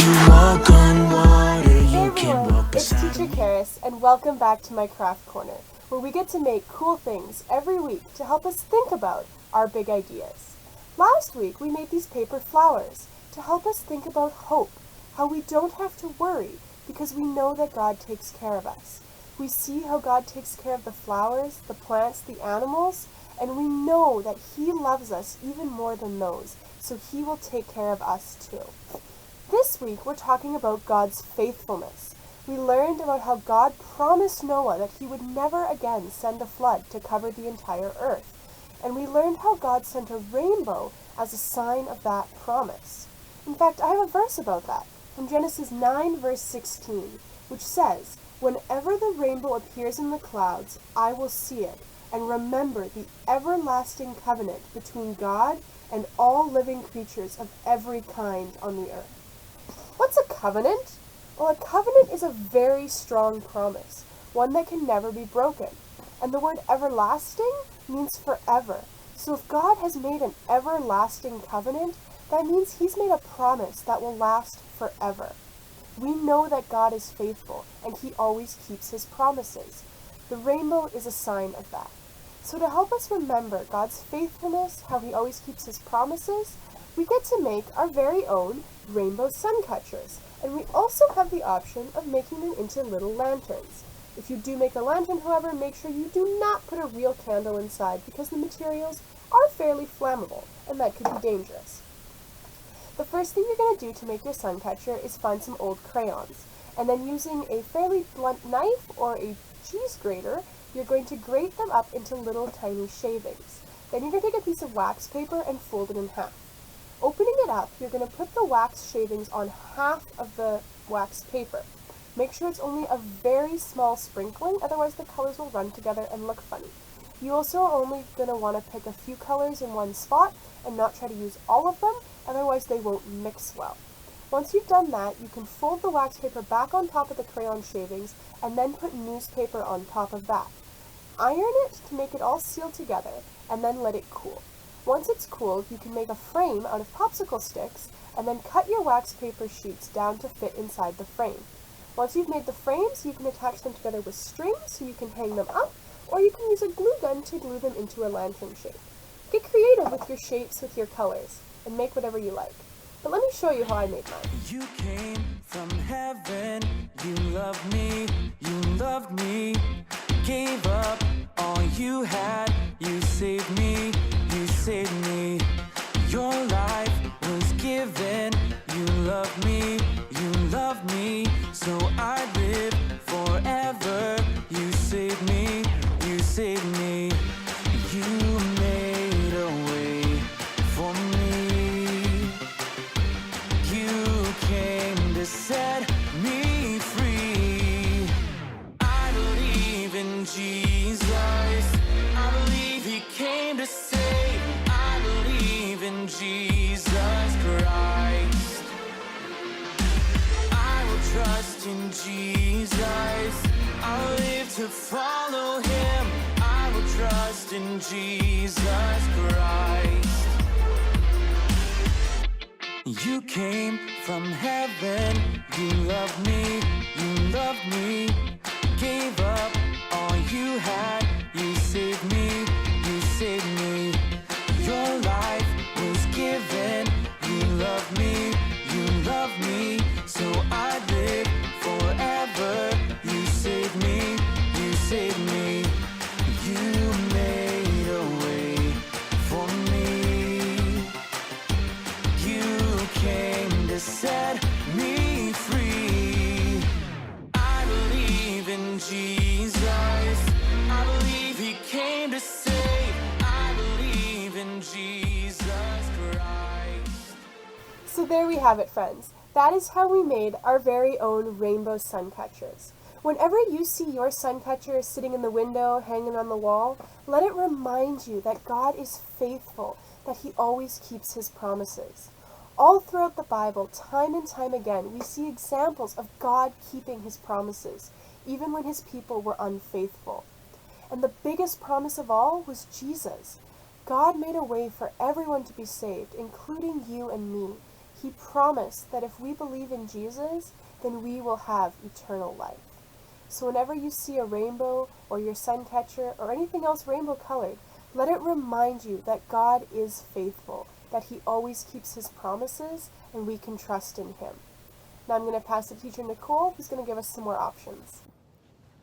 you walk on water, you can walk It's beside Teacher me. Caris, and welcome back to my craft corner, where we get to make cool things every week to help us think about our big ideas. Last week we made these paper flowers to help us think about hope, how we don't have to worry because we know that God takes care of us. We see how God takes care of the flowers, the plants, the animals, and we know that He loves us even more than those, so He will take care of us too. This week we're talking about God's faithfulness. We learned about how God promised Noah that he would never again send a flood to cover the entire earth. And we learned how God sent a rainbow as a sign of that promise. In fact, I have a verse about that from Genesis 9 verse 16, which says, "Whenever the rainbow appears in the clouds, I will see it, and remember the everlasting covenant between God and all living creatures of every kind on the earth." What's a covenant? Well, a covenant is a very strong promise, one that can never be broken. And the word everlasting means forever. So if God has made an everlasting covenant, that means He's made a promise that will last forever. We know that God is faithful, and He always keeps His promises. The rainbow is a sign of that. So to help us remember God's faithfulness, how He always keeps His promises, we get to make our very own rainbow suncatchers, and we also have the option of making them into little lanterns. If you do make a lantern, however, make sure you do not put a real candle inside because the materials are fairly flammable, and that could be dangerous. The first thing you're going to do to make your suncatcher is find some old crayons, and then using a fairly blunt knife or a cheese grater, you're going to grate them up into little tiny shavings. Then you're going to take a piece of wax paper and fold it in half. Opening it up, you're going to put the wax shavings on half of the wax paper. Make sure it's only a very small sprinkling, otherwise the colors will run together and look funny. You also are only going to want to pick a few colors in one spot and not try to use all of them, otherwise they won't mix well. Once you've done that, you can fold the wax paper back on top of the crayon shavings and then put newspaper on top of that. Iron it to make it all seal together and then let it cool. Once it's cooled, you can make a frame out of popsicle sticks and then cut your wax paper sheets down to fit inside the frame. Once you've made the frames, you can attach them together with string so you can hang them up, or you can use a glue gun to glue them into a lantern shape. Get creative with your shapes, with your colors, and make whatever you like. But let me show you how I made mine. You came from heaven, you loved me, gave up all you had, you saved me, your life was given, you loved me, so I live forever, you saved me, you made a way for me, you came to set me free. I believe in Jesus, I believe He came to save, I believe in Jesus Christ, I will trust in Jesus, I'll live to follow Him, I will trust in Jesus Christ. You came from heaven, you loved me, gave up all you had, you saved me, your life was given, you loved me, so I live forever, you saved me, you made a way for me, you came to set me free. I believe in Jesus, I believe He came to save, I believe in Jesus Christ. So there we have it, friends. That is how we made our very own rainbow suncatchers. Whenever you see your suncatcher sitting in the window, hanging on the wall, let it remind you that God is faithful, that He always keeps His promises. All throughout the Bible, time and time again, we see examples of God keeping His promises, even when His people were unfaithful. And the biggest promise of all was Jesus. God made a way for everyone to be saved, including you and me. He promised that if we believe in Jesus, then we will have eternal life. So whenever you see a rainbow or your suncatcher or anything else rainbow colored, let it remind you that God is faithful, that He always keeps His promises, and we can trust in Him. Now I'm going to pass it to Teacher Nicole, who's going to give us some more options.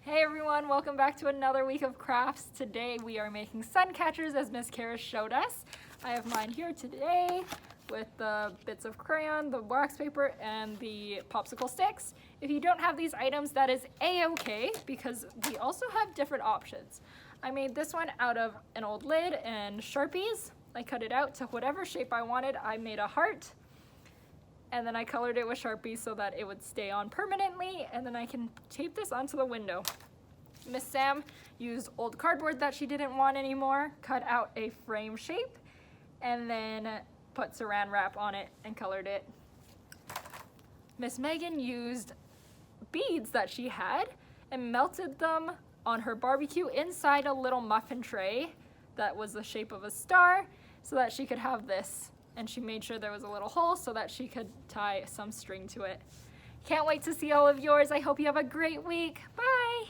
Hey everyone, welcome back to another week of crafts. Today we are making suncatchers as Miss Caris showed us. I have mine here today with the bits of crayon, the wax paper, and the popsicle sticks. If you don't have these items, that is a-okay, because we also have different options. I made this one out of an old lid and Sharpies. I cut it out to whatever shape I wanted. I made a heart, and then I colored it with Sharpies so that it would stay on permanently, and then I can tape this onto the window. Miss Sam used old cardboard that she didn't want anymore, cut out a frame shape, and then put saran wrap on it and colored it. Miss Megan used beads that she had and melted them on her barbecue inside a little muffin tray that was the shape of a star so that she could have this. And she made sure there was a little hole so that she could tie some string to it. Can't wait to see all of yours. I hope you have a great week. Bye!